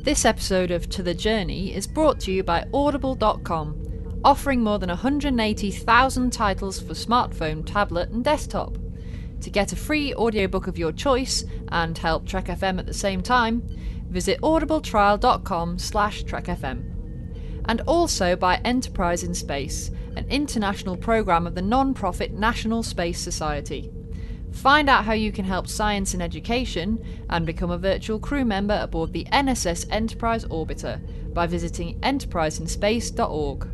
This episode of To The Journey is brought to you by Audible.com, offering more than 180,000 titles for smartphone, tablet and desktop. To get a free audiobook of your choice and help Trek FM at the same time, visit audibletrial.com/trekfm. And also by Enterprise in Space, an international programme of the non-profit National Space Society. Find out how you can help science and education and become a virtual crew member aboard the NSS Enterprise Orbiter by visiting enterpriseinspace.org.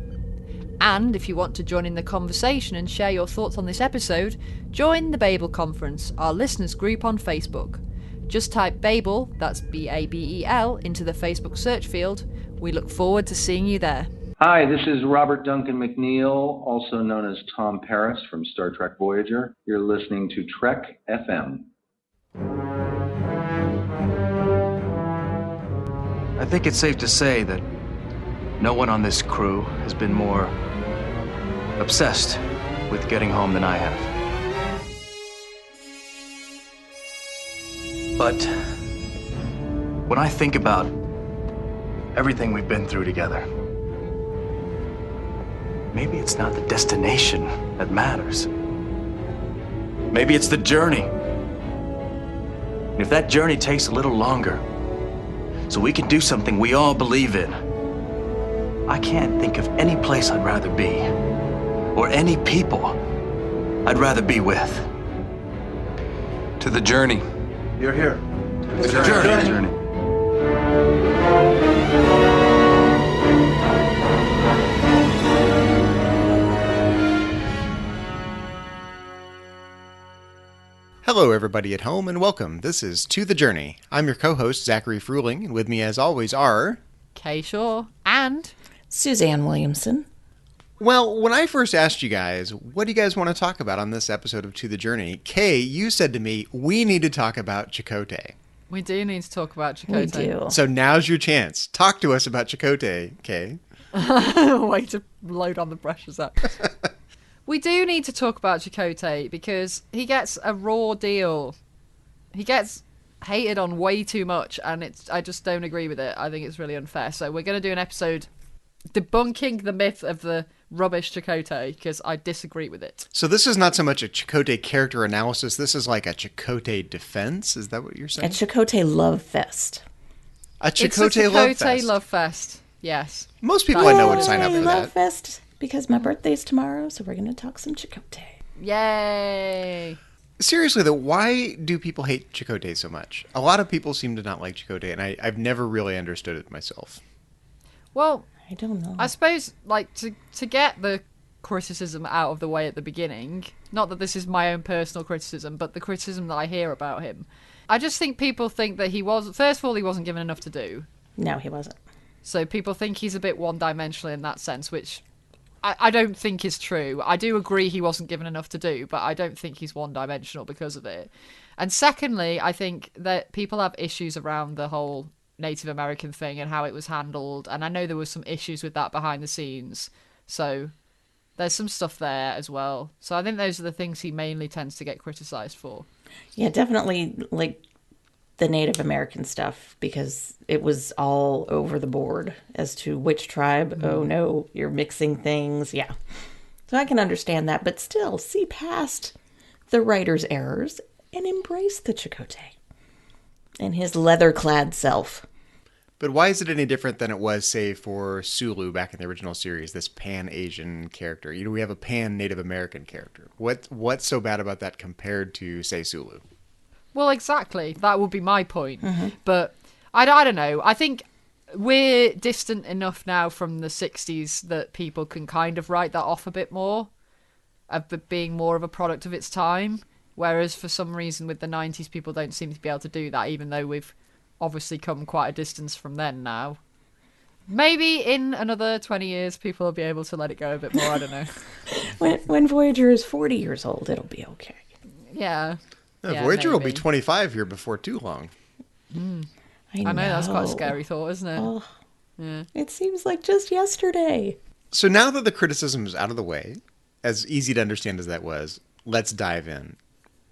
And if you want to join in the conversation and share your thoughts on this episode, join the Babel Conference, our listeners group on Facebook. Just type Babel, that's B-A-B-E-L, into the Facebook search field. We look forward to seeing you there. Hi, this is Robert Duncan McNeil, also known as Tom Paris from Star Trek Voyager. You're listening to Trek FM. I think it's safe to say that no one on this crew has been more obsessed with getting home than I have. But when I think about everything we've been through together, maybe it's not the destination that matters. Maybe it's the journey. And if that journey takes a little longer, so we can do something we all believe in, I can't think of any place I'd rather be, or any people I'd rather be with. To the journey. You're here. To the journey. Hello everybody at home and welcome. This is To The Journey. I'm your co-host Zachary Fruhling, and with me as always are... Kay Shaw and... Suzanne Williamson. Well, when I first asked you guys, what do you guys want to talk about on this episode of To The Journey, Kay, you said to me, we need to talk about Chakotay. We do need to talk about Chakotay. We do. So now's your chance. Talk to us about Chakotay, Kay. Way to load on the brushes up. We do need to talk about Chakotay because he gets a raw deal. He gets hated on way too much, and I just don't agree with it. I think it's really unfair. So we're going to do an episode debunking the myth of the rubbish Chakotay because I disagree with it. So this is not so much a Chakotay character analysis. This is like a Chakotay defense. Is that what you're saying? A Chakotay love fest. A Chakotay It's a Chakotay love fest. love fest. Yes. Most people I know would sign up for love that. fest because my birthday's tomorrow, so we're going to talk some Chakotay. Yay. Seriously, though, why do people hate Chakotay so much? A lot of people seem to not like Chakotay, and I've never really understood it myself. Well, I don't know. I suppose, like, to get the criticism out of the way at the beginning, not that this is my own personal criticism, but the criticism that I hear about him, I just think people think that first of all, he wasn't given enough to do. No, he wasn't. So people think he's a bit one-dimensional in that sense, which I don't think is true. I do agree he wasn't given enough to do, but I don't think he's one-dimensional because of it. And secondly, I think that people have issues around the whole Native American thing and how it was handled, and I know there was some issues with that behind the scenes, so there's some stuff there as well. So I think those are the things he mainly tends to get criticised for. Yeah, definitely, like, the Native American stuff, because it was all over the board as to which tribe, oh no, you're mixing things, yeah. So I can understand that, but still, see past the writer's errors and embrace the Chakotay and his leather-clad self. But why is it any different than it was, say, for Sulu back in the original series, this pan-Asian character? You know, we have a pan-Native American character. What's so bad about that compared to, say, Sulu? Well, exactly. That would be my point. Mm-hmm. But I don't know. I think we're distant enough now from the 60s that people can kind of write that off a bit more, of being more of a product of its time. Whereas for some reason with the 90s, people don't seem to be able to do that, even though we've obviously come quite a distance from then now. Maybe in another 20 years, people will be able to let it go a bit more. I don't know. When Voyager is 40 years old, it'll be okay. Yeah. Yeah, Voyager maybe. will be 25 here before too long. I know, that's quite a scary thought, isn't it? Oh, yeah. it seems like just yesterday. So now that the criticism is out of the way, as easy to understand as that was, let's dive in.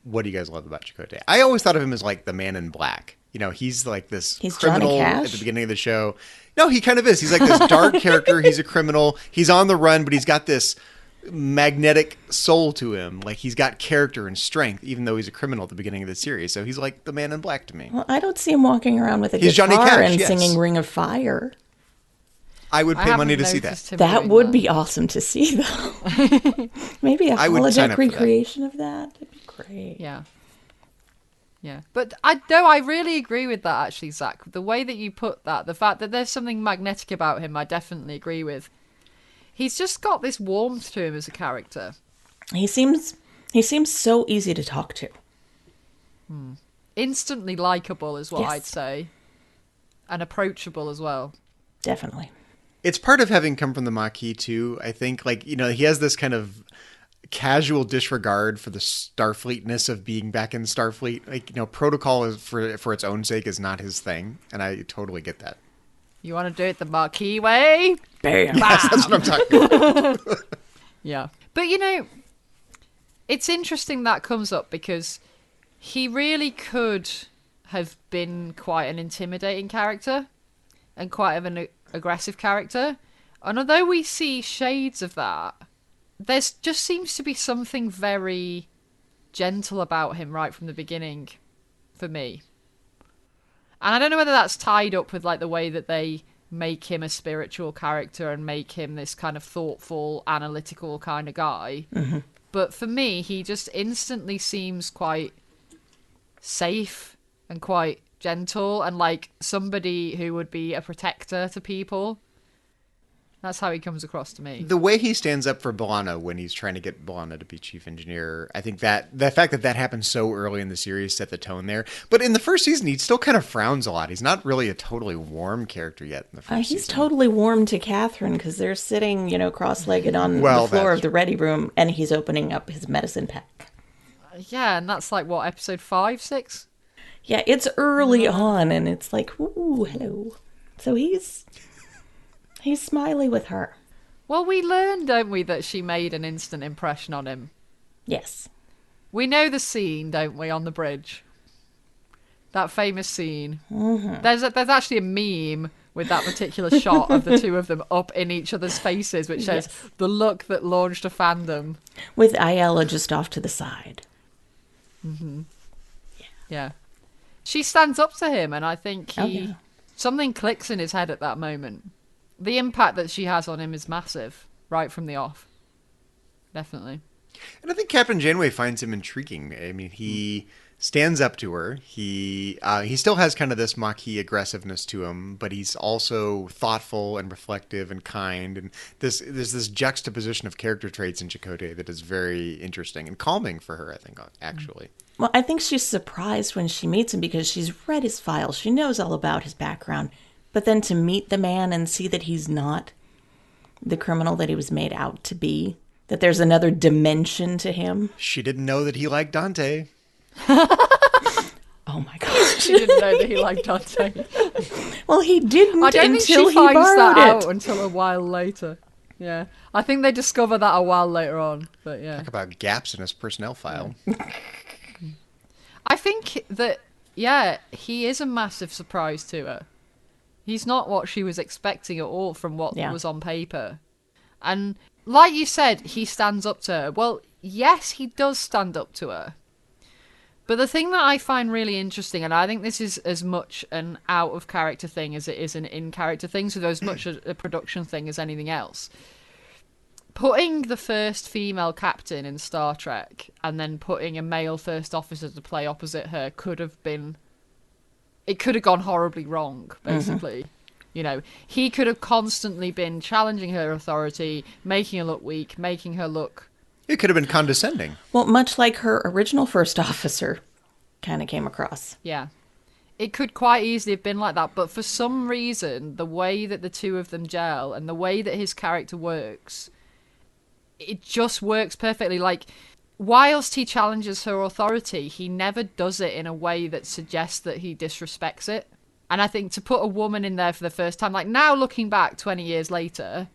what do you guys love about Chakotay? I always thought of him as like the man in black. He's like this He's criminal Johnny Cash? at the beginning of the show. No, he kind of is. He's like this dark character. He's a criminal. He's on the run, but he's got this magnetic soul to him. Like he's got character and strength, even though he's a criminal at the beginning of the series. So he's like the man in black to me. Well, I don't see him walking around with a He's guitar Johnny Cash, and yes. singing Ring of Fire. I would pay money to see noticed that. him That doing would that. be awesome to see, though. Maybe a I would sign holodeck up for that. recreation of that. That'd be great. Yeah. Yeah. But I really agree with that, actually, Zach. The way that you put that, the fact that there's something magnetic about him, I definitely agree with. He's just got this warmth to him as a character. He seems so easy to talk to. Instantly likable is what Yes. I'd say. And approachable as well. Definitely. It's part of having come from the Maquis too. I think, like, he has this kind of casual disregard for the Starfleetness of being back in Starfleet. Like, protocol is for its own sake is not his thing, and I totally get that. You want to do it the Marquis way? Bam. Yes, that's what I'm talking about. Yeah. But, it's interesting that comes up because he really could have been quite an intimidating character and quite an aggressive character. And although we see shades of that, there just seems to be something very gentle about him right from the beginning for me. And I don't know whether that's tied up with like the way that they make him a spiritual character and make him this kind of thoughtful, analytical kind of guy. Mm-hmm. But for me, he just instantly seems quite safe and quite gentle and like somebody who would be a protector to people. That's how he comes across to me. The way he stands up for B'Elanna when he's trying to get B'Elanna to be chief engineer, I think that the fact that happened so early in the series set the tone there. But in the first season, he still kind of frowns a lot. He's not really a totally warm character yet in the first He's season. totally warm to Catherine because they're sitting, cross-legged on the floor of the ready room, and he's opening up his medicine pack. Yeah, and that's like, what, episode 5, 6? Yeah, it's early on, and it's like, ooh, hello. So he's smiley with her. Well, we learned, don't we, that she made an instant impression on him. Yes. We know the scene, don't we, on the bridge? That famous scene. Mm-hmm. There's actually a meme with that particular shot of the two of them up in each other's faces, which says, the look that launched a fandom. With Ayala just off to the side. Mm-hmm. Yeah. She stands up to him, and I think something clicks in his head at that moment. The impact that she has on him is massive, right from the off. Definitely. And I think Captain Janeway finds him intriguing. I mean, he stands up to her. He still has kind of this Maquis aggressiveness to him, but he's also thoughtful and reflective and kind. And there's this juxtaposition of character traits in Chakotay that is very interesting and calming for her, I think, actually. Well, I think she's surprised when she meets him because she's read his files. She knows all about his background. But then to meet the man and see that he's not the criminal that he was made out to be, that there's another dimension to him. She didn't know that he liked Dante. Oh my gosh. She didn't know that he liked Dante. Well, he didn't I don't think until she he finds borrowed that it. out until a while later. Yeah. I think they discover that a while later on. But yeah. Talk about gaps in his personnel file. I think that, he is a massive surprise to her. He's not what she was expecting at all from what was on paper. And like you said, he stands up to her. Well, yes, he does stand up to her. But the thing that I find really interesting, and I think this is as much an out-of-character thing as it is an in-character thing, so as much a production thing as anything else, putting the first female captain in Star Trek and then putting a male first officer to play opposite her could have gone horribly wrong, basically. Mm-hmm. He could have constantly been challenging her authority, making her look weak, making her look... It could have been condescending. Well, much like her original first officer kind of came across. Yeah. It could quite easily have been like that, but for some reason, the way that the two of them gel and the way that his character works, it just works perfectly. Like, whilst he challenges her authority, he never does it in a way that suggests that he disrespects it. And I think to put a woman in there for the first time, like now looking back 20 years later,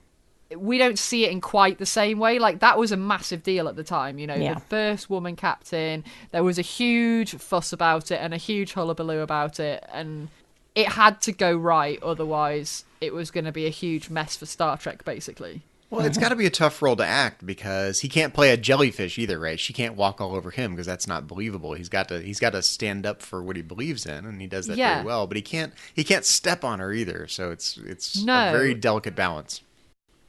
we don't see it in quite the same way. Like, that was a massive deal at the time, you know, Yeah. the first woman captain. There was a huge fuss about it and a huge hullabaloo about it, and it had to go right, otherwise it was going to be a huge mess for Star Trek, basically. Well, it's got to be a tough role to act because he can't play a jellyfish either, right? She can't walk all over him because that's not believable. He's got to stand up for what he believes in, and he does that very well. But he can't step on her either. So it's a very delicate balance.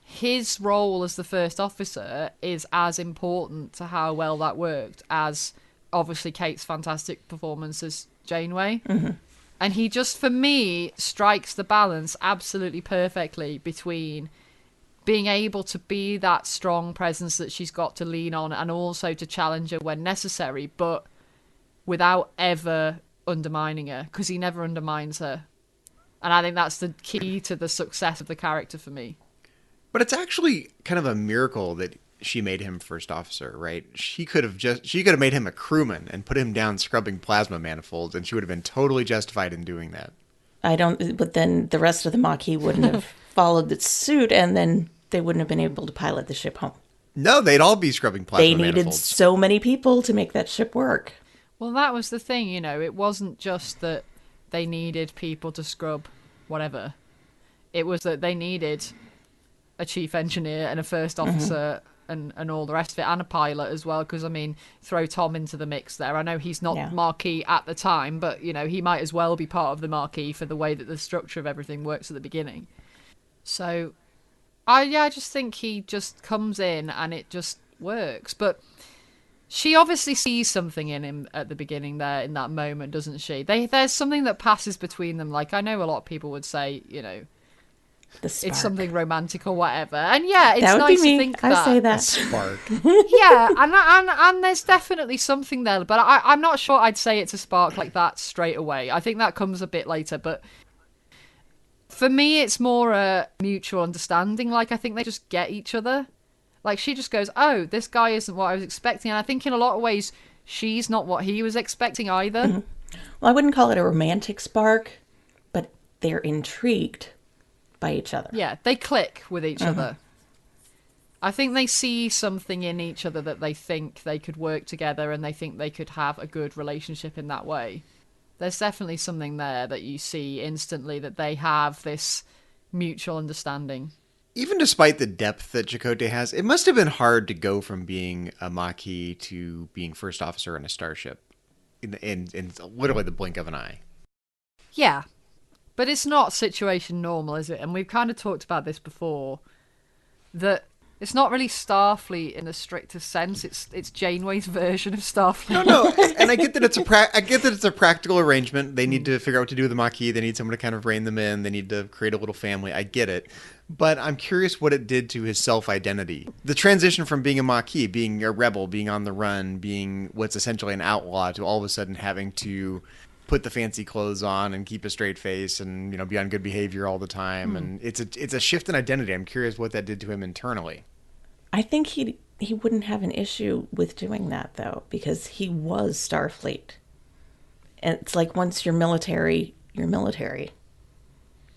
His role as the first officer is as important to how well that worked as obviously Kate's fantastic performance as Janeway. Mm-hmm. And he just, for me, strikes the balance absolutely perfectly between being able to be that strong presence that she's got to lean on and also to challenge her when necessary, but without ever undermining her, because he never undermines her. And I think that's the key to the success of the character for me. But it's actually kind of a miracle that she made him first officer, right? She could have made him a crewman and put him down scrubbing plasma manifolds, and she would have been totally justified in doing that. But then the rest of the Maquis wouldn't have followed the suit, and then they wouldn't have been able to pilot the ship home. No, they'd all be scrubbing plasma manifolds. They needed so many people to make that ship work. Well, that was the thing, you know, it wasn't just that they needed people to scrub whatever. It was that they needed a chief engineer and a first officer and all the rest of it, and a pilot as well, because, I mean, throw Tom into the mix there. I know he's not Marquis at the time, but, you know, he might as well be part of the Marquis for the way that the structure of everything works at the beginning. So, I just think he just comes in and it just works. But she obviously sees something in him at the beginning there, in that moment, doesn't she? There's something that passes between them. Like, I know a lot of people would say, you know, it's something romantic or whatever. And yeah, it's nice to think that. I say that. Spark. Yeah, and there's definitely something there. But I'm not sure I'd say it's a spark like that straight away. I think that comes a bit later. But for me, it's more a mutual understanding. Like, I think they just get each other. Like, she just goes, oh, this guy isn't what I was expecting. And I think in a lot of ways, she's not what he was expecting either. Mm-hmm. Well, I wouldn't call it a romantic spark, but they're intrigued by each other. Yeah, they click with each other. I think they see something in each other that they think they could work together, and they think they could have a good relationship in that way. There's definitely something there that you see instantly, that they have this mutual understanding. Even despite the depth that Chakotay has, it must have been hard to go from being a Maquis to being first officer in a starship in literally the blink of an eye. Yeah, but it's not situation normal, is it? And we've kind of talked about this before, that it's not really Starfleet in the strictest sense. It's Janeway's version of Starfleet. No, and I get that it's a practical arrangement. They need to figure out what to do with the Maquis. They need someone to kind of rein them in. They need to create a little family. I get it. But I'm curious what it did to his self-identity. The transition from being a Maquis, being a rebel, being on the run, being what's essentially an outlaw, to all of a sudden having to put the fancy clothes on and keep a straight face and, you know, be on good behavior all the time. And it's a shift in identity. I'm curious what that did to him internally. I think he wouldn't have an issue with doing that, though, because he was Starfleet. And it's like, once you're military, you're military.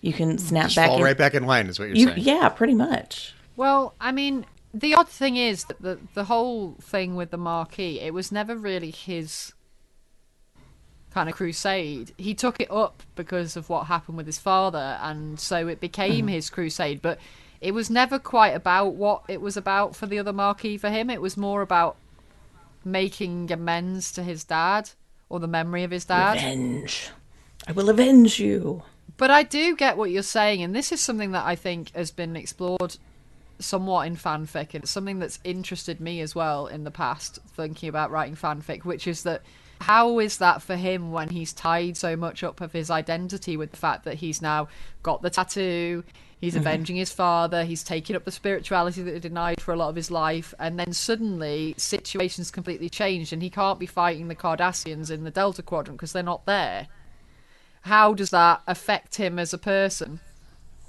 You can snap Just back fall right back in line, is what you're saying. Yeah, pretty much. Well, I mean, the odd thing is that the whole thing with the Maquis, it was never really his kind of crusade. He took it up because of what happened with his father, and so it became his crusade. But it was never quite about what it was about for the other Maquis for him. It was more about making amends to his dad, or the memory of his dad. Revenge. I will avenge you. But I do get what you're saying, and this is something that I think has been explored somewhat in fanfic, and it's something that's interested me as well in the past, thinking about writing fanfic, which is that how is that for him when he's tied so much up of his identity with the fact that he's now got the tattoo, he's avenging his father, he's taking up the spirituality that he denied for a lot of his life, and then suddenly situations completely changed and he can't be fighting the Cardassians in the Delta Quadrant because they're not there. How does that affect him as a person?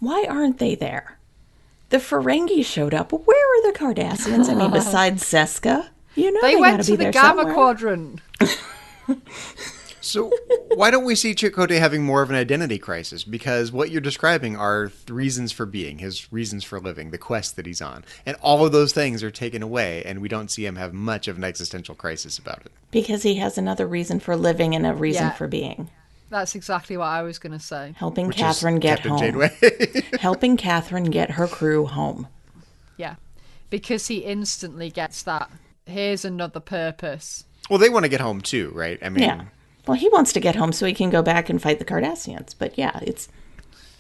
Why aren't they there? The Ferengi showed up. Where are the Cardassians? I mean, besides Seska, you know they went gotta to be the there Gamma somewhere. Quadrant. So why don't we see Chakotay having more of an identity crisis? Because what you're describing are reasons for being, his reasons for living, the quest that he's on. And all of those things are taken away, and we don't see him have much of an existential crisis about it. Because he has another reason for living and a reason Yeah. for being. That's exactly what I was going to say. Helping Which Catherine is get Captain home. Janeway. Helping Catherine get her crew home. Yeah. Because he instantly gets that, here's another purpose. Well, they want to get home too, right? I mean, Yeah. Well, he wants to get home so he can go back and fight the Cardassians. But yeah, it's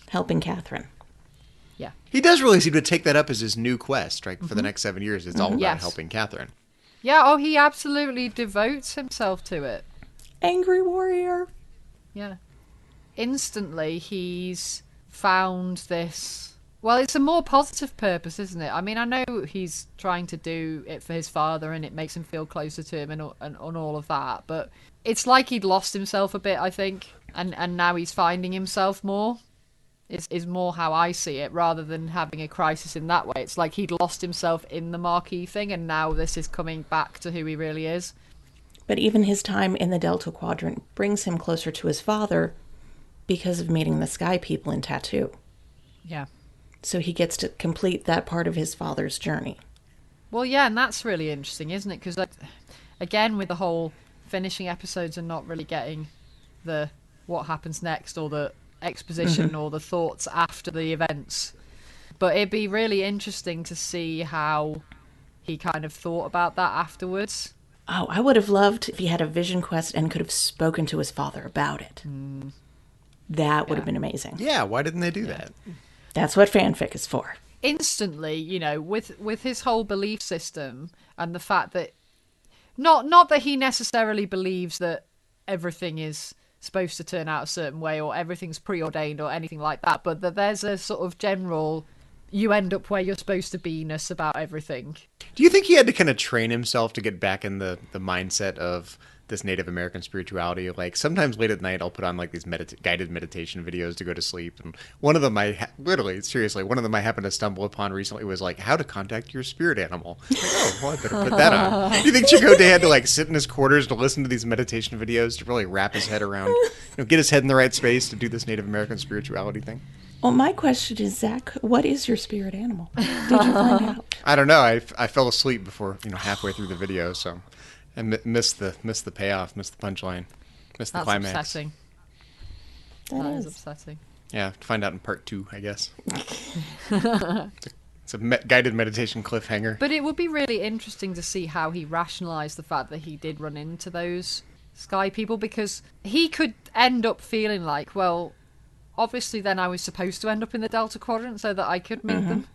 helping Catherine. Yeah. he does really seem to take that up as his new quest, right? For the next 7 years, it's all about Yes. helping Catherine. Yeah, oh, he absolutely devotes himself to it. Angry warrior. Yeah. Instantly, he's found this. Well, it's a more positive purpose, isn't it? I mean, I know he's trying to do it for his father and it makes him feel closer to him and all of that, but it's like he'd lost himself a bit, I think, and now he's finding himself more. Is more how I see it, rather than having a crisis in that way. It's like he'd lost himself in the Marquis thing, and now this is coming back to who he really is. But even his time in the Delta Quadrant brings him closer to his father because of meeting the Sky People in Tattoo. Yeah. So he gets to complete that part of his father's journey. Well, yeah, and that's really interesting, isn't it? Because, again, with the whole finishing episodes and not really getting the what happens next or the exposition or the thoughts after the events. But it'd be really interesting to see how he kind of thought about that afterwards. Oh, I would have loved if he had a vision quest and could have spoken to his father about it. That would have been amazing. Yeah, why didn't they do that? That's what fanfic is for. Instantly, you know, with his whole belief system and the fact that not that he necessarily believes that everything is supposed to turn out a certain way or everything's preordained or anything like that, but that there's a sort of general you end up where you're supposed to be-ness about everything. Do you think he had to kind of train himself to get back in the mindset of this Native American spirituality? Like, sometimes late at night I'll put on like these guided meditation videos to go to sleep, and one of them one of them I happened to stumble upon recently was like how to contact your spirit animal. Like, oh, well, I better put that on. Do you think Chakotay had to like sit in his quarters to listen to these meditation videos to really wrap his head around, get his head in the right space to do this Native American spirituality thing? Well, my question is, Zach, what is your spirit animal? Did you find out? I don't know. I fell asleep before halfway through the video, so I missed the payoff, missed the punchline, missed the That's climax. upsetting. That is upsetting. Yeah, find out in part 2, I guess. It's a guided meditation cliffhanger. But it would be really interesting to see how he rationalised the fact that he did run into those Sky People, because he could end up feeling like, well, obviously then I was supposed to end up in the Delta Quadrant so that I could meet them.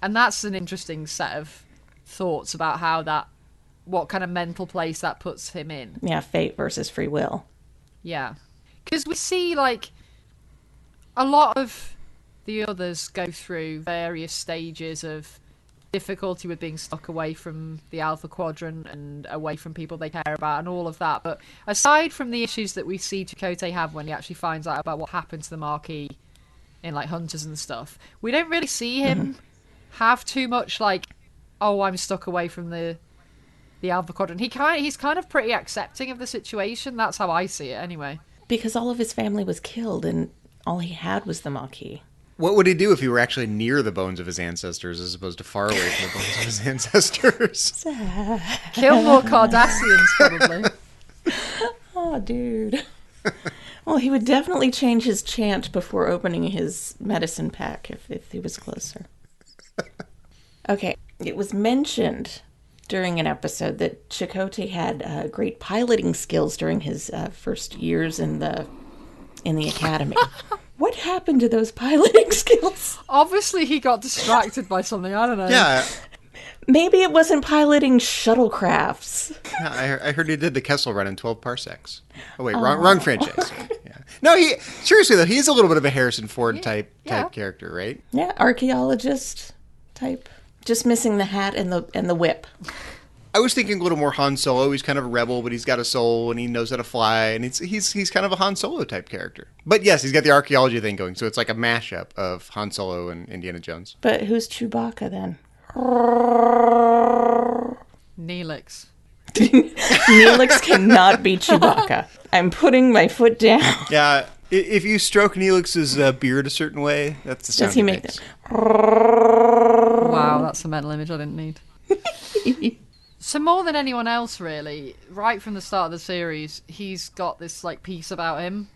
And that's an interesting set of thoughts about what kind of mental place that puts him in. Yeah, fate versus free will. Yeah. Because we see, like, a lot of the others go through various stages of difficulty with being stuck away from the Alpha Quadrant and away from people they care about and all of that. But aside from the issues that we see Chakotay have when he actually finds out about what happened to the Marquis in, like, Hunters and stuff, we don't really see him have too much, like, oh, I'm stuck away from the Alpha Quadrant. He's kind of pretty accepting of the situation. That's how I see it, anyway. Because all of his family was killed and all he had was the Marquis. What would he do if he were actually near the bones of his ancestors as opposed to far away from the bones of his ancestors? Kill more Cardassians, probably. Oh, dude. Well, he would definitely change his chant before opening his medicine pack if he was closer. Okay, it was mentioned during an episode that Chakotay had great piloting skills during his first years in the academy. What happened to those piloting skills? Obviously, he got distracted by something. I don't know. Yeah. Maybe it wasn't piloting shuttlecrafts. I heard he did the Kessel Run in 12 parsecs. Oh, wait, wrong franchise. Yeah. No, seriously, though, he's a little bit of a Harrison Ford type character, right? Yeah, archaeologist type. Just missing the hat and the whip. I was thinking a little more Han Solo. He's kind of a rebel, but he's got a soul and he knows how to fly, and he's kind of a Han Solo type character. But yes, he's got the archaeology thing going, so it's like a mashup of Han Solo and Indiana Jones. But who's Chewbacca then? Neelix. Neelix cannot be Chewbacca. I'm putting my foot down. Yeah, if you stroke Neelix's beard a certain way, that's the sound Does he make makes. that? Wow, that's a mental image I didn't need. So more than anyone else, really, right from the start of the series, he's got this like piece about him,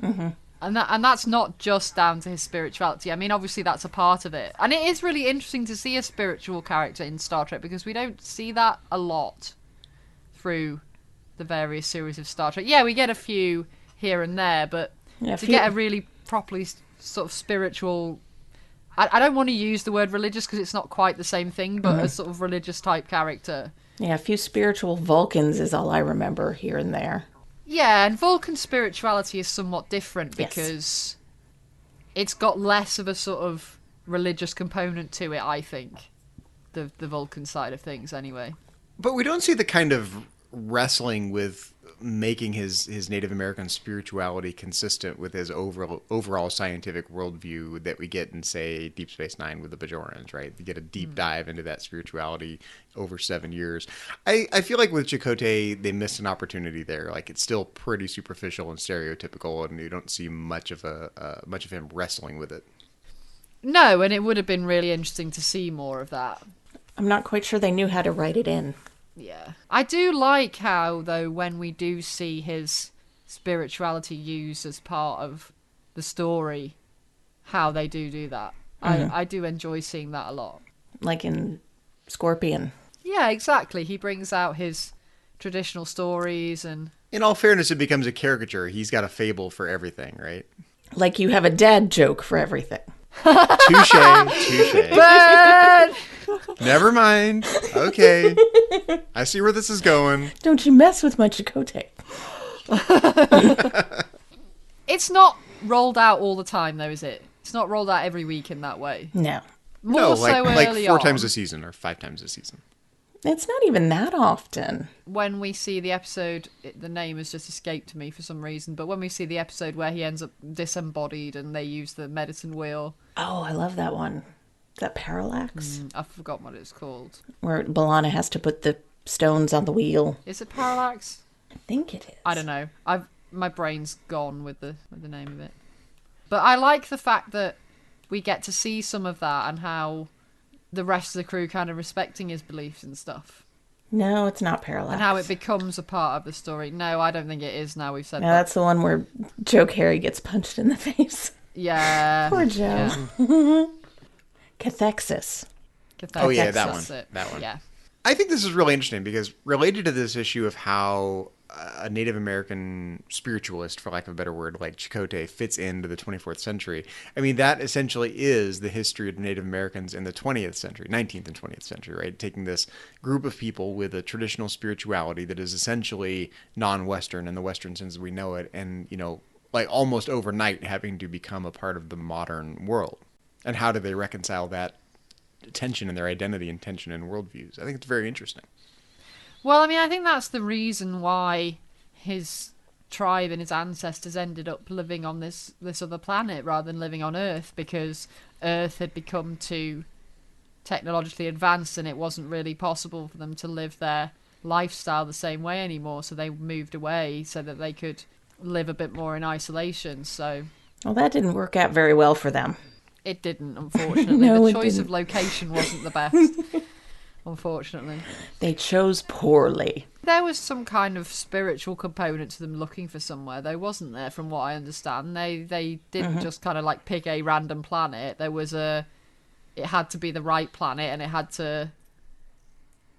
and that's not just down to his spirituality. I mean, obviously that's a part of it, and it is really interesting to see a spiritual character in Star Trek because we don't see that a lot through the various series of Star Trek. Yeah, we get a few here and there, but to get a really properly sort of spiritual. I don't want to use the word religious because it's not quite the same thing, but a sort of religious type character. Yeah, a few spiritual Vulcans is all I remember here and there. Yeah, and Vulcan spirituality is somewhat different because it's got less of a sort of religious component to it, I think. The Vulcan side of things, anyway. But we don't see the kind of wrestling with making his Native American spirituality consistent with his overall scientific worldview that we get in, say, Deep Space Nine with the Bajorans, right? You get a deep dive into that spirituality over 7 years. I feel like with Chakotay, they missed an opportunity there. Like, it's still pretty superficial and stereotypical, and you don't see much of him wrestling with it. No, and it would have been really interesting to see more of that. I'm not quite sure they knew how to write it in. Yeah. I do like how, though, when we do see his spirituality used as part of the story, how they do that. I do enjoy seeing that a lot. Like in Scorpion. Yeah, exactly. He brings out his traditional stories and... In all fairness, it becomes a caricature. He's got a fable for everything, right? Like you have a dad joke for everything. Touche. Burn! Never mind. Okay. I see where this is going. Don't you mess with my Chakotay. It's not rolled out all the time, though, is it? It's not rolled out every week in that way. No. More so like early 4 on. times a season or 5 times a season. It's not even that often. When we see the episode, the name has just escaped me for some reason, but when we see the episode where he ends up disembodied and they use the medicine wheel. Oh, I love that one. Is that Parallax? I've forgotten what it's called. Where B'Elanna has to put the stones on the wheel. Is it Parallax? I think it is. I don't know. My brain's gone with the name of it. But I like the fact that we get to see some of that and how the rest of the crew kind of respecting his beliefs and stuff. No, it's not Parallax. And how it becomes a part of the story. No, I don't think it is now we've said No, that. that's the one where Joe Carey gets punched in the face. Yeah. Poor Joe. Yeah. Cathexis. Oh yeah, that That's one. it. That one. Yeah. I think this is really interesting because related to this issue of how a Native American spiritualist, for lack of a better word, like Chakotay, fits into the 24th century. I mean, that essentially is the history of Native Americans in the 20th century, 19th and 20th century, right? Taking this group of people with a traditional spirituality that is essentially non-Western in the Western sense as we know it, and, you know, like almost overnight having to become a part of the modern world. And how do they reconcile that tension in their identity and tension in worldviews? I think it's very interesting. Well, I mean, I think that's the reason why his tribe and his ancestors ended up living on this other planet rather than living on Earth, because Earth had become too technologically advanced and it wasn't really possible for them to live their lifestyle the same way anymore. So they moved away so that they could live a bit more in isolation. So, well, that didn't work out very well for them. It didn't, unfortunately. No, the choice didn't. of location wasn't the best, unfortunately. They chose poorly. There was some kind of spiritual component to them looking for somewhere, though, wasn't there, from what I understand? They didn't just kind of like pick a random planet. It had to be the right planet and it had to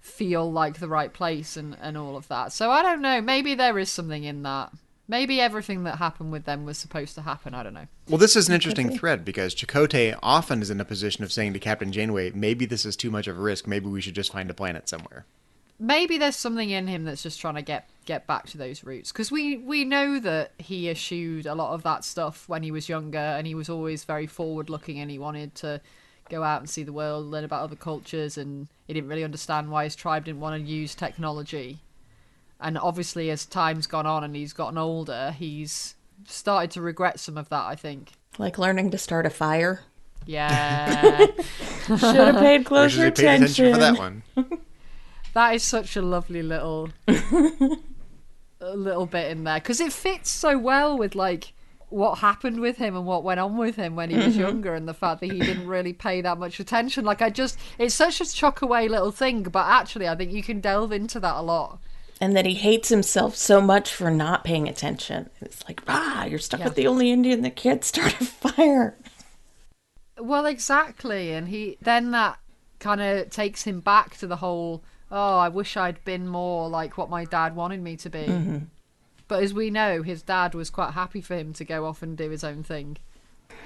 feel like the right place and all of that. So I don't know, maybe there is something in that. Maybe everything that happened with them was supposed to happen. I don't know. Well, this is an interesting thread because Chakotay often is in a position of saying to Captain Janeway, maybe this is too much of a risk. Maybe we should just find a planet somewhere. Maybe there's something in him that's just trying to get back to those roots. Because we know that he eschewed a lot of that stuff when he was younger, and he was always very forward-looking, and he wanted to go out and see the world, learn about other cultures, and he didn't really understand why his tribe didn't want to use technology. And obviously, as time's gone on and he's gotten older, he's started to regret some of that, I think. Like learning to start a fire. Yeah. Should have paid closer Wish he paid attention for that one. That is such a lovely little a little bit in there because it fits so well with like what happened with him and what went on with him when he was younger, and the fact that he didn't really pay that much attention. Like, it's such a chuck away little thing, but actually I think you can delve into that a lot. And that he hates himself so much for not paying attention. It's like, you're stuck with the only Indian that can't start a fire. Well, exactly. And then that kind of takes him back to the whole, I wish I'd been more like what my dad wanted me to be. Mm-hmm. But as we know, his dad was quite happy for him to go off and do his own thing.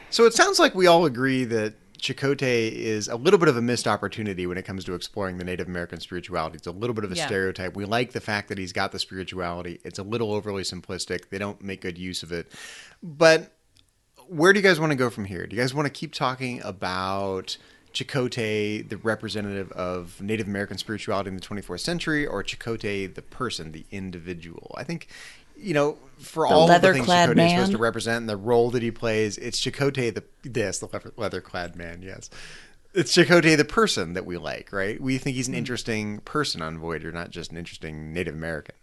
So it sounds like we all agree that Chakotay is a little bit of a missed opportunity when it comes to exploring the Native American spirituality. It's a little bit of a stereotype. We like the fact that he's got the spirituality. It's a little overly simplistic. They don't make good use of it. But where do you guys want to go from here? Do you guys want to keep talking about Chakotay, the representative of Native American spirituality in the 24th century, or Chakotay, the person, the individual? I think, for all the things Chakotay is supposed to represent and the role that he plays, it's Chakotay the leather-clad man, yes. It's Chakotay the person that we like, right? We think he's an interesting person on Voyager, not just an interesting Native American.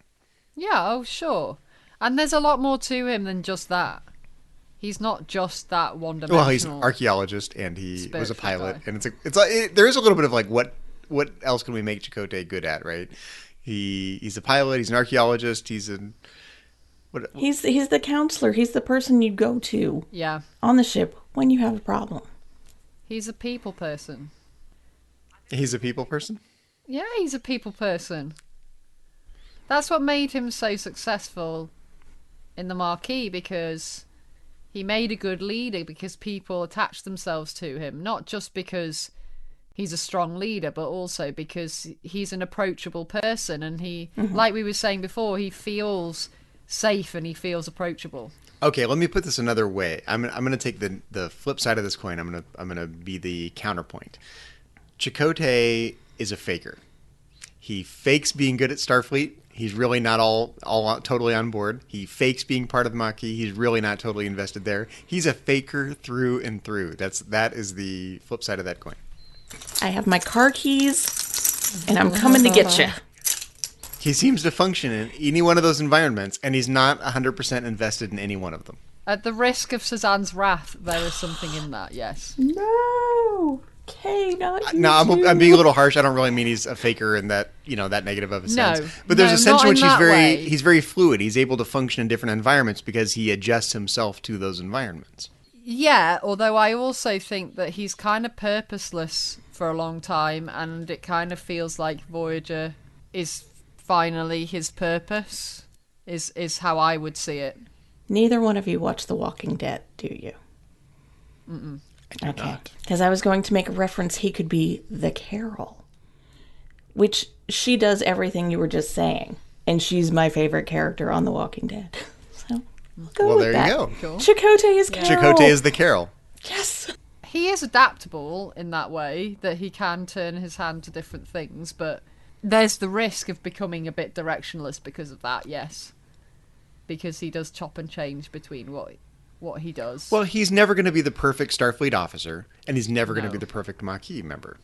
Yeah, sure. And there's a lot more to him than just that. He's not just that one-dimensional. Well, he's an archaeologist and he was a pilot, and there is a little bit of like what else can we make Chakotay good at, right? He's a pilot. He's an archaeologist. He's the counselor. He's the person you go to. Yeah. On the ship when you have a problem. He's a people person. He's a people person? Yeah, he's a people person. That's what made him so successful in the Marquis, because he made a good leader because people attached themselves to him, not just because he's a strong leader, but also because he's an approachable person, and he, like we were saying before, he feels safe and he feels approachable. Okay, let me put this another way. I'm going to take the flip side of this coin. I'm going to be the counterpoint. Chakotay is a faker. He fakes being good at Starfleet. He's really not all totally on board. He fakes being part of the Maquis. He's really not totally invested there. He's a faker through and through. That is the flip side of that coin. I have my car keys, and I'm coming to get you. He seems to function in any one of those environments, and he's not 100% invested in any one of them. At the risk of Suzanne's wrath, there is something in that, yes. No! Okay, not you. No, I'm being a little harsh. I don't really mean he's a faker in that, that negative of a sense. No, but there's a sense in which he's very fluid. He's able to function in different environments because he adjusts himself to those environments. Yeah, although I also think that he's kind of purposeless for a long time, and it kind of feels like Voyager is finally his purpose, is how I would see it. Neither one of you watch The Walking Dead, do you? Mm-mm. I do not. Because I was going to make a reference, he could be the Carol, which she does everything you were just saying, and she's my favorite character on The Walking Dead. So, go with that. You go. Cool. Chakotay is Carol. Chakotay is the Carol. Yes. He is adaptable in that way, that he can turn his hand to different things, but there's the risk of becoming a bit directionless because of that, yes. Because he does chop and change between what he does. Well, he's never going to be the perfect Starfleet officer, and he's never going to be the perfect Maquis member.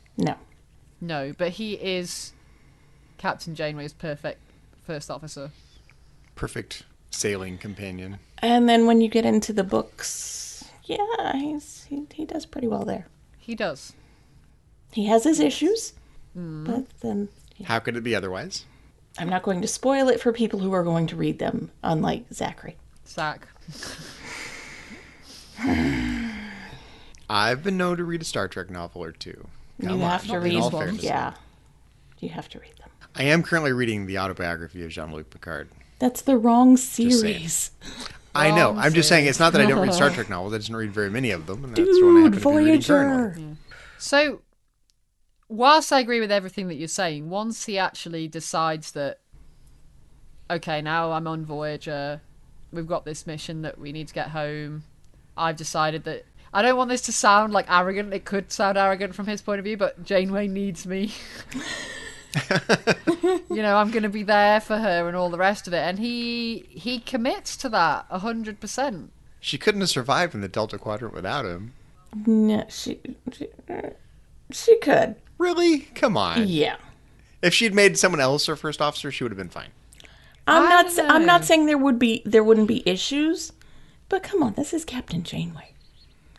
No, but he is Captain Janeway's perfect first officer. Perfect sailing companion. And then when you get into the books, yeah, he does pretty well there. He does. He has his issues, but then... Yeah. How could it be otherwise? I'm not going to spoil it for people who are going to read them, unlike Zachary. Zach. I've been known to read a Star Trek novel or two. You have to read them. Yeah. You have to read them. I am currently reading the autobiography of Jean-Luc Picard. That's the wrong series. I know. I'm just saying it's not that I don't read Star Trek novels. I just don't read very many of them. And that's Dude, what I happen to be reading Voyager. currently. So, whilst I agree with everything that you're saying, once he actually decides that, okay, now I'm on Voyager, we've got this mission that we need to get home, I've decided that, I don't want this to sound like arrogant, it could sound arrogant from his point of view, but Janeway needs me. I'm going to be there for her and all the rest of it, and he commits to that 100%. She couldn't have survived in the Delta Quadrant without him. No, she could. Really? Come on. Yeah. If she'd made someone else her first officer, she would have been fine. I'm not saying there wouldn't be issues, but come on, this is Captain Janeway.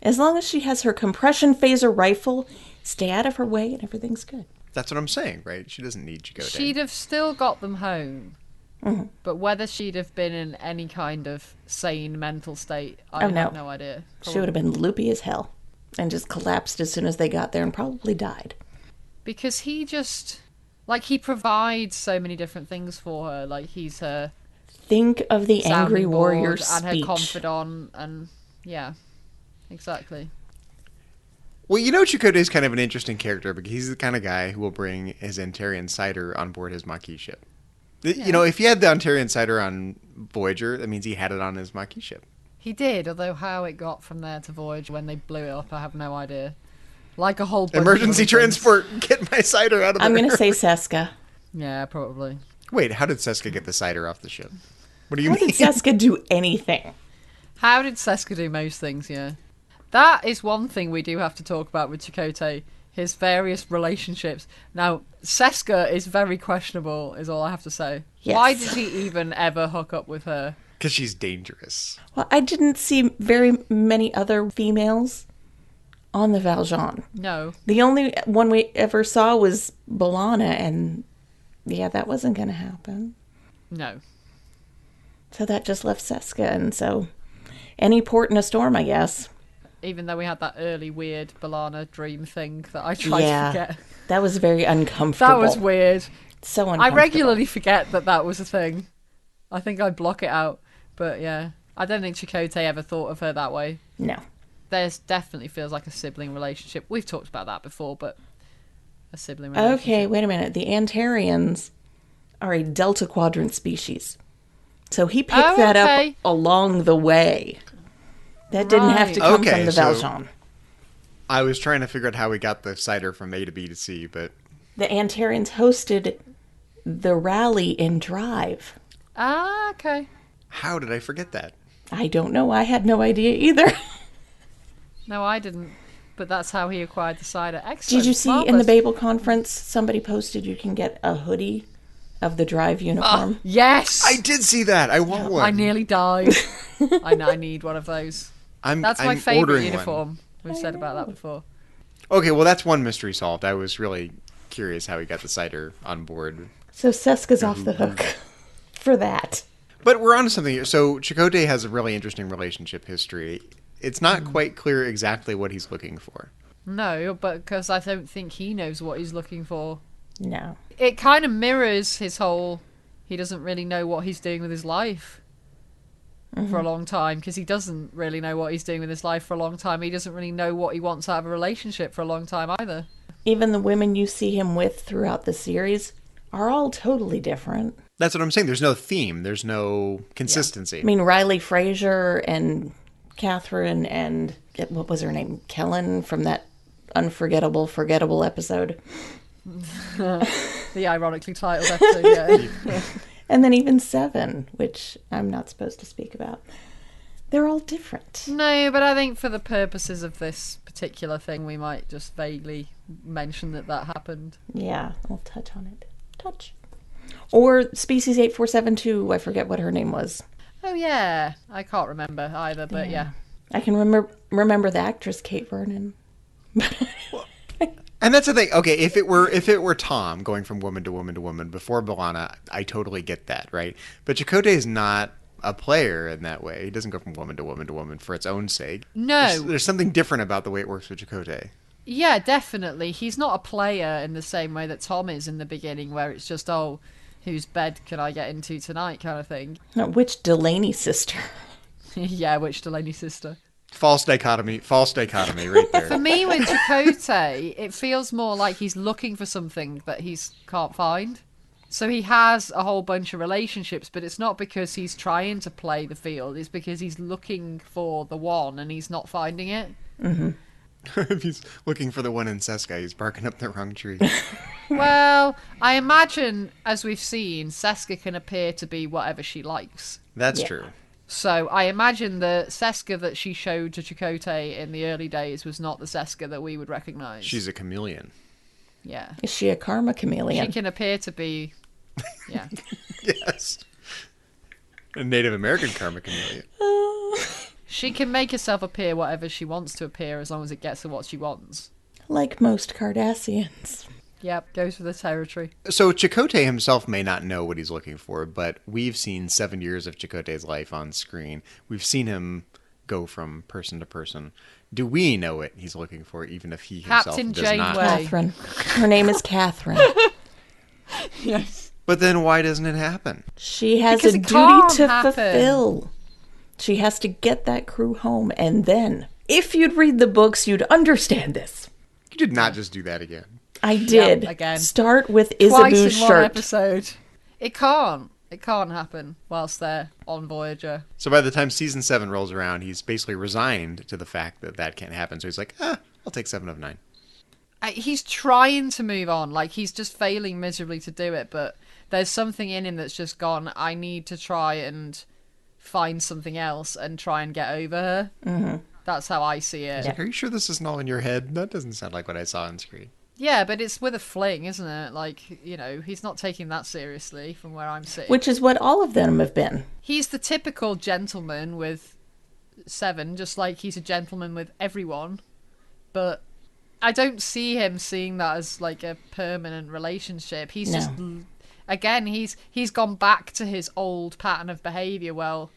As long as she has her compression phaser rifle, stay out of her way and everything's good. That's what I'm saying, right? She doesn't need Chakotay. She'd have still got them home. Mm-hmm. But whether she'd have been in any kind of sane mental state, I have no idea. She would have been loopy as hell and just collapsed as soon as they got there and probably died. Because he just... Like, he provides so many different things for her. Like, he's her... Think of the angry sounding warrior board speech. and her confidant, and... Yeah, exactly. Well, Chakotay's kind of an interesting character because he's the kind of guy who will bring his Antarian cider on board his Maquis ship. Yeah. If he had the Antarian cider on Voyager, that means he had it on his Maquis ship. He did, although how it got from there to Voyager when they blew it up, I have no idea. Like a whole bunch Emergency of transport, get my cider out of there. I'm going to say Seska. Yeah, probably. Wait, how did Seska get the cider off the ship? What do you How mean? did Seska do anything? How did Seska do most things, yeah? That is one thing we do have to talk about with Chakotay, his various relationships. Now, Seska is very questionable, is all I have to say. Yes. Why did he even ever hook up with her? Because she's dangerous. Well, I didn't see very many other females on the Valjean. No. The only one we ever saw was B'Elanna, and yeah, that wasn't going to happen. No. So that just left Seska, and so any port in a storm, I guess. Even though we had that early weird B'Elanna dream thing that I tried to forget. That was very uncomfortable. That was weird. So uncomfortable. I regularly forget that was a thing. I think I block it out. But yeah, I don't think Chakotay ever thought of her that way. No. There's definitely feels like a sibling relationship. We've talked about that before, but a sibling relationship. Okay, wait a minute. The Antarians are a Delta Quadrant species. So he picked that up along the way. That didn't have to come from the Valjean. I was trying to figure out how we got the cider from A to B to C, but... The Antarians hosted the rally in Drive. Ah, okay. How did I forget that? I don't know. I had no idea either. No, I didn't. But that's how he acquired the cider. Excellent. Did you see in the Babel conference, somebody posted you can get a hoodie of the Drive uniform? Yes! I did see that. I want one. I nearly died. I need one of those. That's my favourite uniform. We've said about that before. Okay, well, that's one mystery solved. I was really curious how he got the cider on board. So Seska's off the hook for that. But we're on to something here. So Chakotay has a really interesting relationship history. It's not quite clear exactly what he's looking for. No, but because I don't think he knows what he's looking for. No. It kind of mirrors his whole... He doesn't really know what he's doing with his life for a long time, because he doesn't really know what he's doing with his life for a long time. He doesn't really know what he wants out of a relationship for a long time either. Even the women you see him with throughout the series are all totally different. That's what I'm saying. There's no theme. There's no consistency. I mean, Riley Fraser and Catherine and... What was her name? Kellen from that forgettable episode. The ironically titled episode, yeah. And then even Seven, which I'm not supposed to speak about. They're all different. No, but I think for the purposes of this particular thing, we might just vaguely mention that happened. Yeah, I'll touch on it. Touch. Or Species 8472, I forget what her name was. Oh, yeah. I can't remember either, but yeah. I can remember the actress Kate Vernon. And that's the thing. Okay, if it were Tom going from woman to woman to woman before B'Elanna, I totally get that, right? But Chakotay is not a player in that way. He doesn't go from woman to woman to woman for its own sake. No. There's something different about the way it works with Chakotay. Yeah, definitely. He's not a player in the same way that Tom is in the beginning, where it's just, oh, whose bed can I get into tonight kind of thing. No, which Delaney sister? Yeah, which Delaney sister? False dichotomy right there. For me, with Chakotay, it feels more like he's looking for something that he can't find. So he has a whole bunch of relationships, but it's not because he's trying to play the field. It's because he's looking for the one and he's not finding it. Mm-hmm. If he's looking for the one in Seska, he's barking up the wrong tree. Well, I imagine, as we've seen, Seska can appear to be whatever she likes. That's true. So I imagine the Seska that she showed to Chakotay in the early days was not the Seska that we would recognise. She's a chameleon. Yeah. Is she a karma chameleon? She can appear to be... Yeah. Yes. A Native American karma chameleon. She can make herself appear whatever she wants to appear as long as it gets her what she wants. Like most Cardassians. Yep, goes for the territory. So Chakotay himself may not know what he's looking for, but we've seen 7 years of Chakotay's life on screen. We've seen him go from person to person. Do we know what he's looking for, even if he himself Captain does not? Janeway. Catherine. Her name is Catherine. Yes. But then why doesn't it happen? She has Because a it duty can't to happen. fulfill. She has to get that crew home, and then, if you'd read the books, you'd understand this. You did not just do that again. I did. again. Start with Twice Isabu's in one shirt. episode. It can't. It can't happen whilst they're on Voyager. So by the time season 7 rolls around, he's basically resigned to the fact that that can't happen. So he's like, I'll take 7 of 9. He's trying to move on. Like, he's just failing miserably to do it, but there's something in him that's just gone, I need to try and find something else and try and get over her. Mm-hmm. That's how I see it. Like, are you sure this isn't all in your head? That doesn't sound like what I saw on screen. Yeah, but it's with a fling, isn't it? Like, you know, he's not taking that seriously from where I'm sitting. Which is what all of them have been. He's the typical gentleman with 7, just like he's a gentleman with everyone. But I don't see him seeing that as like a permanent relationship. He's just, again, he's gone back to his old pattern of behaviour. Well,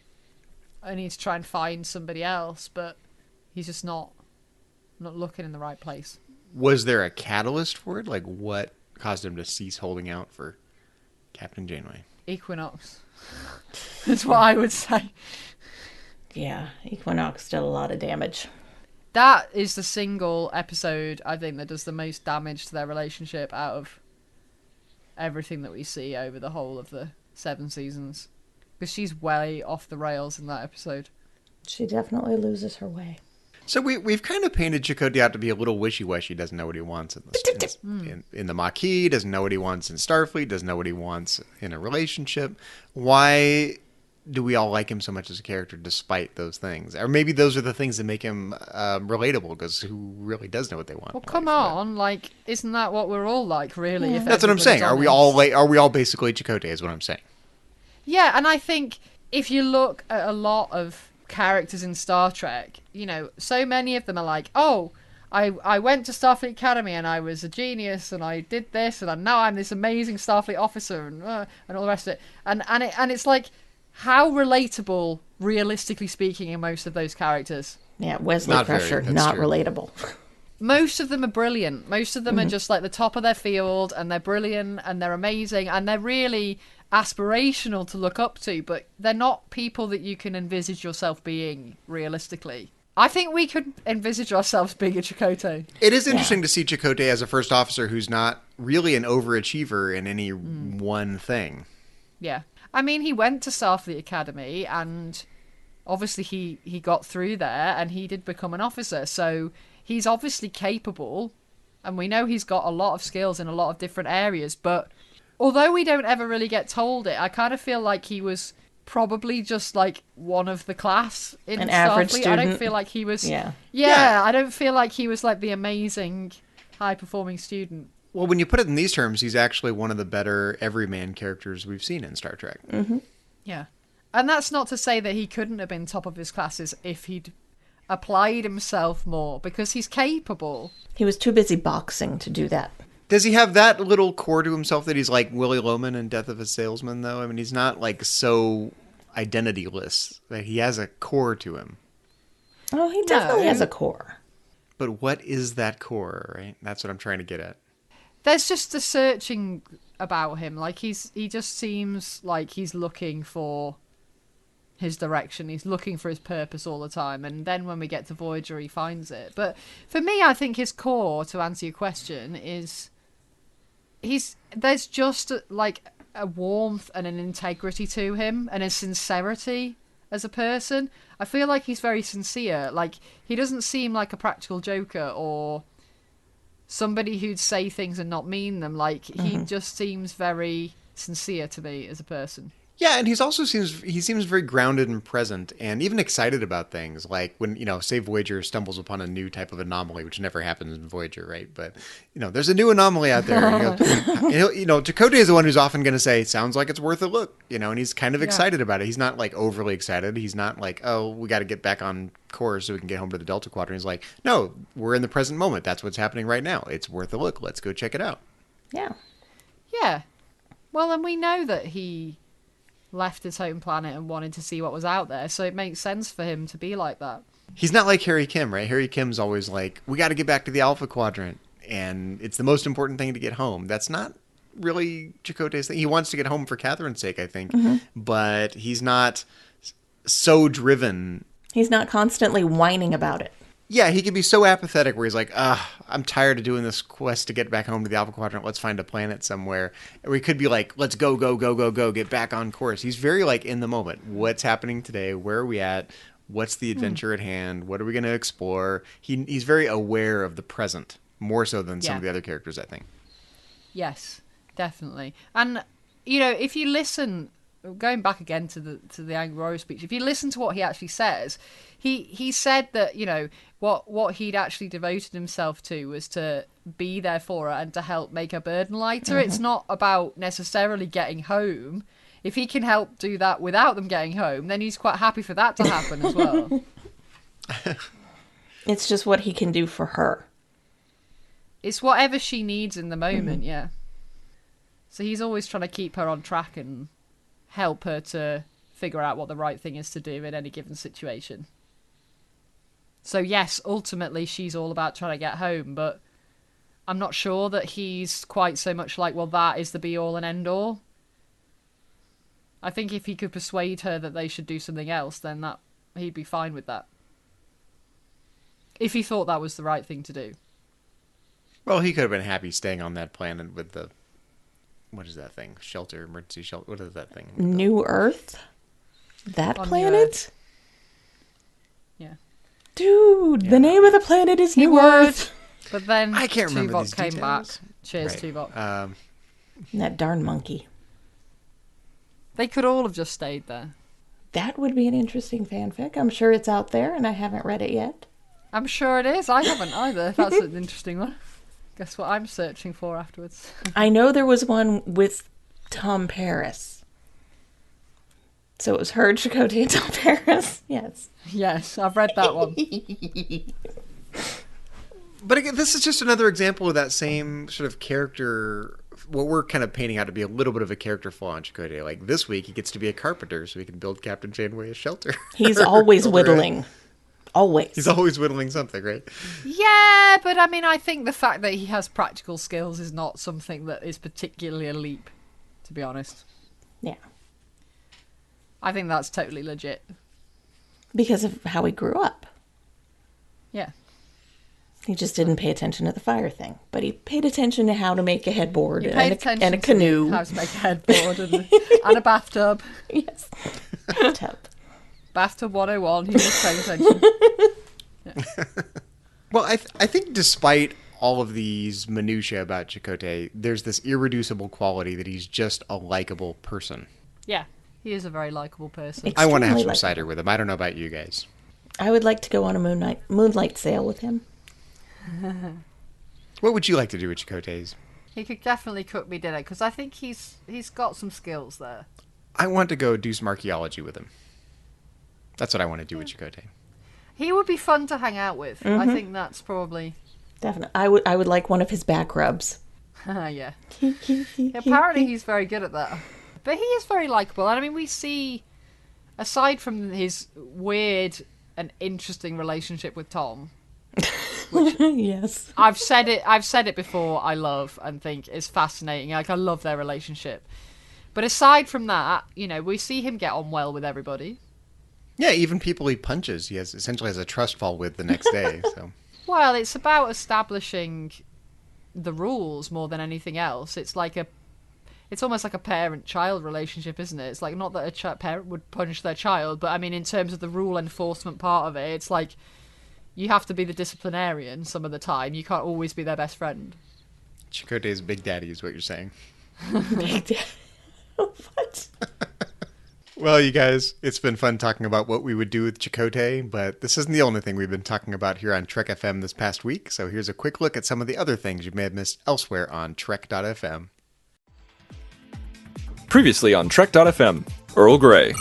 I need to try and find somebody else, but he's just not looking in the right place. Was there a catalyst for it? Like, what caused him to cease holding out for Captain Janeway? Equinox. That's what I would say. Yeah, Equinox did a lot of damage. That is the single episode, I think, that does the most damage to their relationship out of everything that we see over the whole of the 7 seasons. Because she's way off the rails in that episode. She definitely loses her way. So we've kind of painted Chakotay out to be a little wishy-washy, doesn't know what he wants in the Maquis, doesn't know what he wants in Starfleet, doesn't know what he wants in a relationship. Why do we all like him so much as a character despite those things? Or maybe those are the things that make him relatable, because who really does know what they want? Well, come on, like, isn't that what we're all like, really? Yeah. If That's what I'm saying. everybody's Are we all basically Chakotay is what I'm saying. Yeah, and I think if you look at a lot of characters in Star Trek, you know, so many of them are like, oh, I went to Starfleet Academy and I was a genius and I did this and now I'm this amazing Starfleet officer and all the rest of it. And it's like, how relatable, realistically speaking, are most of those characters? Yeah, Wesley Not Crusher, very, not that's true. relatable. Most of them are brilliant. Most of them are just like the top of their field and they're brilliant and they're amazing and they're really aspirational to look up to, but they're not people that you can envisage yourself being realistically. I think we could envisage ourselves being a Chakotay. It is interesting to see Chakotay as a first officer who's not really an overachiever in any one thing. Yeah. I mean, he went to Starfleet Academy and obviously he got through there and he did become an officer, so he's obviously capable and we know he's got a lot of skills in a lot of different areas, but although we don't ever really get told it, I kind of feel like he was probably just like one of the class in An Starfleet. average I student. don't feel like he was. Yeah. Yeah, I don't feel like he was like the amazing, high-performing student. Well, when you put it in these terms, he's actually one of the better everyman characters we've seen in Star Trek. Mm-hmm. Yeah, and that's not to say that he couldn't have been top of his classes if he'd applied himself more, because he's capable. He was too busy boxing to do that. Does he have that little core to himself that he's like Willie Loman in Death of a Salesman, though? I mean, he's not like so identityless. That he has a core to him. Oh, he definitely has a core. But what is that core, right? That's what I'm trying to get at. There's just a searching about him. Like he just seems like he's looking for his direction. He's looking for his purpose all the time. And then when we get to Voyager, he finds it. But for me, I think his core, to answer your question, is there's just like a warmth and an integrity to him and a sincerity as a person. I feel like he's very sincere. Like, he doesn't seem like a practical joker or somebody who'd say things and not mean them. Like, he just seems very sincere to me as a person. Yeah, and he seems very grounded and present, and even excited about things. Like when say Voyager stumbles upon a new type of anomaly, which never happens in Voyager, right? But there's a new anomaly out there. Chakotay is the one who's often going to say, "Sounds like it's worth a look," and he's kind of excited about it. He's not like overly excited. He's not like, "Oh, we got to get back on course so we can get home to the Delta Quadrant." He's like, "No, we're in the present moment. That's what's happening right now. It's worth a look. Let's go check it out." Yeah. Yeah. Well, and we know that he left his home planet and wanted to see what was out there, so it makes sense for him to be like that. He's not like Harry Kim, right? Harry Kim's always like, we got to get back to the Alpha Quadrant, and it's the most important thing to get home. That's not really Chakotay's thing. He wants to get home for Catherine's sake, I think, but he's not so driven. He's not constantly whining about it. Yeah, he can be so apathetic where he's like, I'm tired of doing this quest to get back home to the Alpha Quadrant. Let's find a planet somewhere. Or he could be like, let's go, get back on course. He's very like in the moment. What's happening today? Where are we at? What's the adventure at hand? What are we going to explore? He's very aware of the present, more so than some of the other characters, I think. Yes, definitely. And, if you listen, going back again to the Anglo speech, if you listen to what he actually says, he said that, what he'd actually devoted himself to was to be there for her and to help make her burden lighter. It's not about necessarily getting home. If he can help do that without them getting home, then he's quite happy for that to happen as well. It's just what he can do for her. It's whatever she needs in the moment, yeah. So he's always trying to keep her on track and help her to figure out what the right thing is to do in any given situation. So yes, ultimately she's all about trying to get home, but I'm not sure that he's quite so much like, well, that is the be-all and end-all. I think if he could persuade her that they should do something else, then he'd be fine with that. If he thought that was the right thing to do. Well, he could have been happy staying on that planet with the... What is that thing? Shelter, emergency shelter. What is that thing? New Earth? That On planet? Yeah. Dude, the name of the planet is New Earth. But then I can't remember Tuvok these came details. back. Cheers, Right. Tuvok. That darn monkey. They could all have just stayed there. That would be an interesting fanfic. I'm sure it's out there, and I haven't read it yet. I'm sure it is. I haven't either. That's an interesting one. Guess what I'm searching for afterwards. I know there was one with Tom Paris. So it was her, Chakotay, and Tom Paris. Yes. Yes, I've read that one. But again, this is just another example of that same sort of character, what we're kind of painting out to be a little bit of a character flaw in Chakotay. Like this week, he gets to be a carpenter so he can build Captain Janeway a shelter. He's always whittling. Always. He's always whittling something, right? Yeah, but I mean, I think the fact that he has practical skills is not something that is particularly a leap, to be honest. Yeah. I think that's totally legit. Because of how he grew up. Yeah. He just didn't pay attention to the fire thing. But he paid attention to how to make a headboard He paid and attention a canoe. to how to make a headboard and a bathtub. Yes. Bathtub. Bathtub 101, he was paying attention. Yeah. Well, I think despite all of these minutiae about Chakotay, there's this irreducible quality that he's just a likable person. Yeah, he is a very likable person. I want to have Extremely some likable. cider with him. I don't know about you guys. I would like to go on a moonlight sail with him. What would you like to do with Chakotay's? He could definitely cook me dinner, because I think he's got some skills there. I want to go do some archaeology with him. That's what I want to do with Chakotay. He would be fun to hang out with. I think that's probably... Definitely. I would like one of his back rubs. Yeah. Apparently he's very good at that. But he is very likable. And I mean, we see, aside from his weird and interesting relationship with Tom, which Yes. I've said it before, I love and think is fascinating. Like, I love their relationship. But aside from that, we see him get on well with everybody. Yeah, even people he punches, he essentially has a trust fall with the next day. So, Well, it's about establishing the rules more than anything else. It's almost like a parent-child relationship, isn't it? It's like, not that a parent would punish their child, but I mean, in terms of the rule enforcement part of it, it's like you have to be the disciplinarian some of the time. You can't always be their best friend. Chakotay's big daddy is what you're saying. What? Well, you guys, it's been fun talking about what we would do with Chakotay, but this isn't the only thing we've been talking about here on Trek FM this past week, so here's a quick look at some of the other things you may have missed elsewhere on Trek.fm. Previously on Trek.fm, Earl Grey.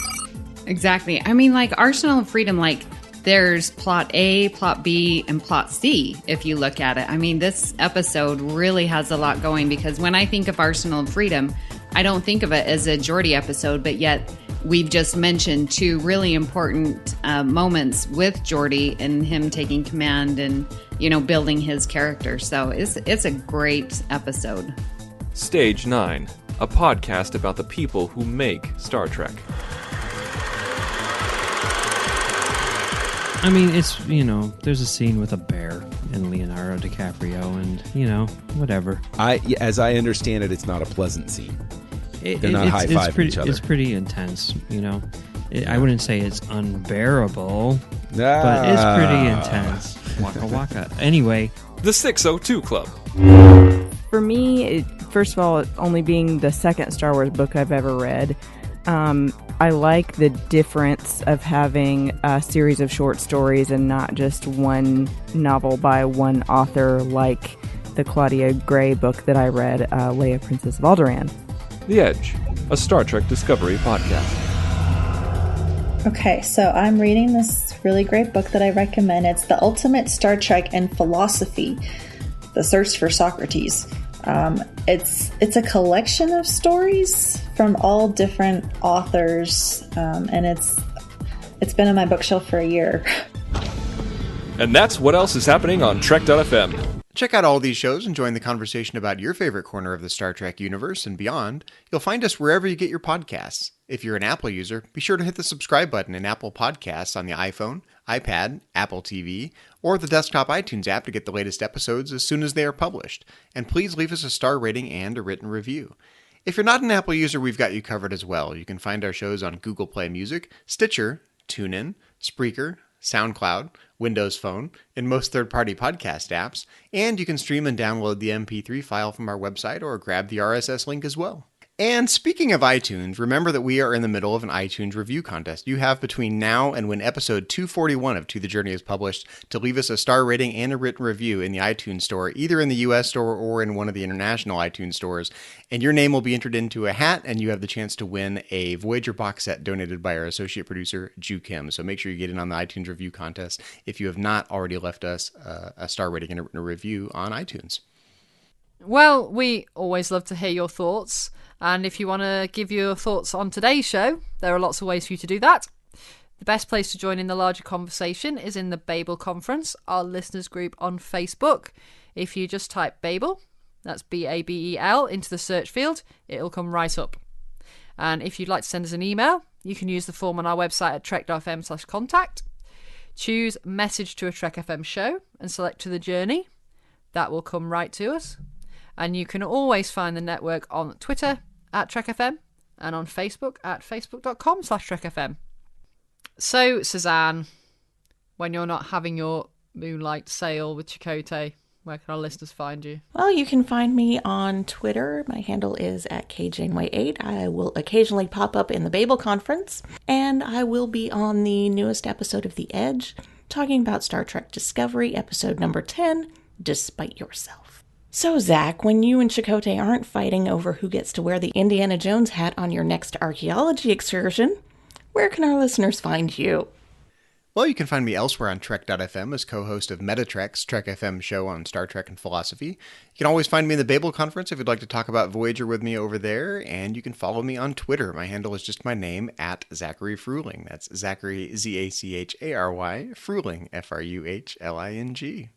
Exactly. I mean, like Arsenal of Freedom, like there's plot A, plot B, and plot C, if you look at it. I mean, this episode really has a lot going because when I think of Arsenal of Freedom, I don't think of it as a Geordi episode, but yet we've just mentioned two really important moments with Geordi and him taking command and, you know, building his character. So it's a great episode. Stage 9, a podcast about the people who make Star Trek. I mean, it's, you know, there's a scene with a bear and Leonardo DiCaprio and, you know, whatever. As I understand it, it's not a pleasant scene. They're not high-fiving each other. It's pretty intense, you know. I wouldn't say it's unbearable, but it's pretty intense. Waka waka. Anyway. The 602 Club. For me, first of all, only being the second Star Wars book I've ever read, I like the difference of having a series of short stories and not just one novel by one author like the Claudia Gray book that I read, Leia, Princess of Alderaan. The Edge, a Star Trek Discovery podcast. Okay, so I'm reading this really great book that I recommend. It's The Ultimate Star Trek and Philosophy, The Search for Socrates. It's a collection of stories from all different authors, and it's been on my bookshelf for a year. And that's what else is happening on Trek.fm. Check out all these shows and join the conversation about your favorite corner of the Star Trek universe and beyond. You'll find us wherever you get your podcasts. If you're an Apple user, be sure to hit the subscribe button in Apple Podcasts on the iPhone, iPad, Apple TV, or the desktop iTunes app to get the latest episodes as soon as they are published. And please leave us a star rating and a written review. If you're not an Apple user, we've got you covered as well. You can find our shows on Google Play Music, Stitcher, TuneIn, Spreaker, SoundCloud, Windows Phone, and most third-party podcast apps, and you can stream and download the MP3 file from our website or grab the RSS link as well. And speaking of iTunes, remember that we are in the middle of an iTunes review contest. You have between now and when episode 241 of To the Journey is published to leave us a star rating and a written review in the iTunes store, either in the US store or in one of the international iTunes stores. And your name will be entered into a hat, and you have the chance to win a Voyager box set donated by our associate producer, Ju Kim. So make sure you get in on the iTunes review contest if you have not already left us a star rating and a written review on iTunes. Well, we always love to hear your thoughts. And if you want to give your thoughts on today's show, there are lots of ways for you to do that. The best place to join in the larger conversation is in the Babel Conference, our listeners group on Facebook. If you just type Babel, that's Babel, into the search field, it'll come right up. And if you'd like to send us an email, you can use the form on our website at trek.fm/contact. Choose message to a Trek FM show and select To the Journey. That will come right to us. And you can always find the network on Twitter at TrekFM and on Facebook at facebook.com/TrekFM. So, Suzanne, when you're not having your moonlight sail with Chakotay, where can our listeners find you? Well, you can find me on Twitter. My handle is at KJaneway8. I will occasionally pop up in the Babel Conference, and I will be on the newest episode of The Edge, talking about Star Trek Discovery, episode number 10, Despite Yourself. So, Zach, when you and Chakotay aren't fighting over who gets to wear the Indiana Jones hat on your next archaeology excursion, where can our listeners find you? Well, you can find me elsewhere on Trek.fm as co-host of Metatrek's Trek FM show on Star Trek and philosophy. You can always find me in the Babel Conference if you'd like to talk about Voyager with me over there, and you can follow me on Twitter. My handle is just my name, at Zachary Fruhling. That's Zachary, Z-A-C-H-A-R-Y, Fruhling, F-R-U-H-L-I-N-G.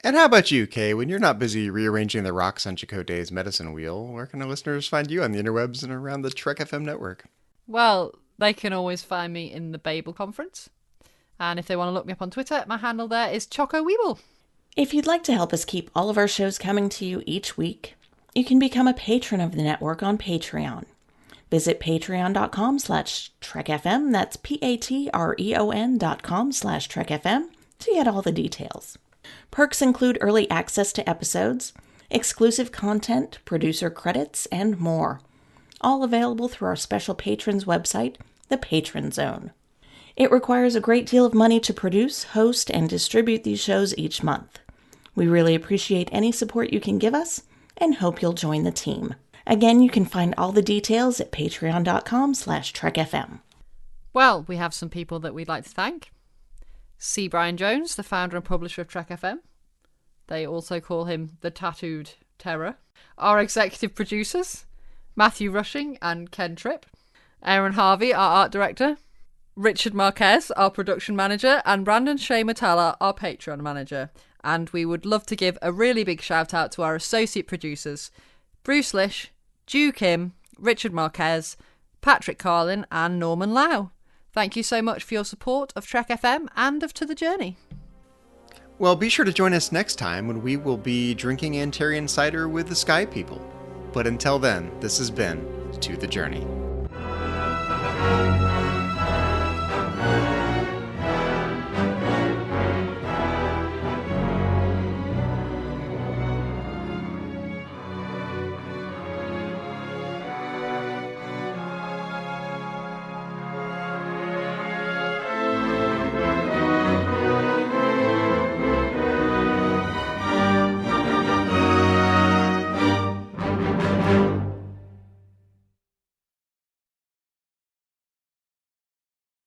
And how about you, Kay? When you're not busy rearranging the rocks on Chakotay's medicine wheel, where can our listeners find you on the interwebs and around the Trek FM network? Well, they can always find me in the Babel Conference. And if they want to look me up on Twitter, my handle there is ChocoWeeble. If you'd like to help us keep all of our shows coming to you each week, you can become a patron of the network on Patreon. Visit patreon.com/TrekFM, that's patreon.com/TrekFM, to get all the details. Perks include early access to episodes, exclusive content, producer credits, and more. All available through our special patrons website the Patron Zone. It requires a great deal of money to produce, host, and distribute these shows each month. We really appreciate any support you can give us and hope you'll join the team. Again, you can find all the details at patreon.com/trekfm. Well, we have some people that we'd like to thank. C. Brian Jones, the founder and publisher of Trek FM. They also call him the Tattooed Terror. Our executive producers, Matthew Rushing and Ken Tripp. Aaron Harvey, our art director. Richard Marquez, our production manager. And Brandon Shea Matala, our Patreon manager. And we would love to give a really big shout out to our associate producers, Bruce Lish, Ju Kim, Richard Marquez, Patrick Carlin, and Norman Lau. Thank you so much for your support of Trek FM and of To The Journey. Well, be sure to join us next time when we will be drinking Antarian cider with the Sky People. But until then, this has been To The Journey.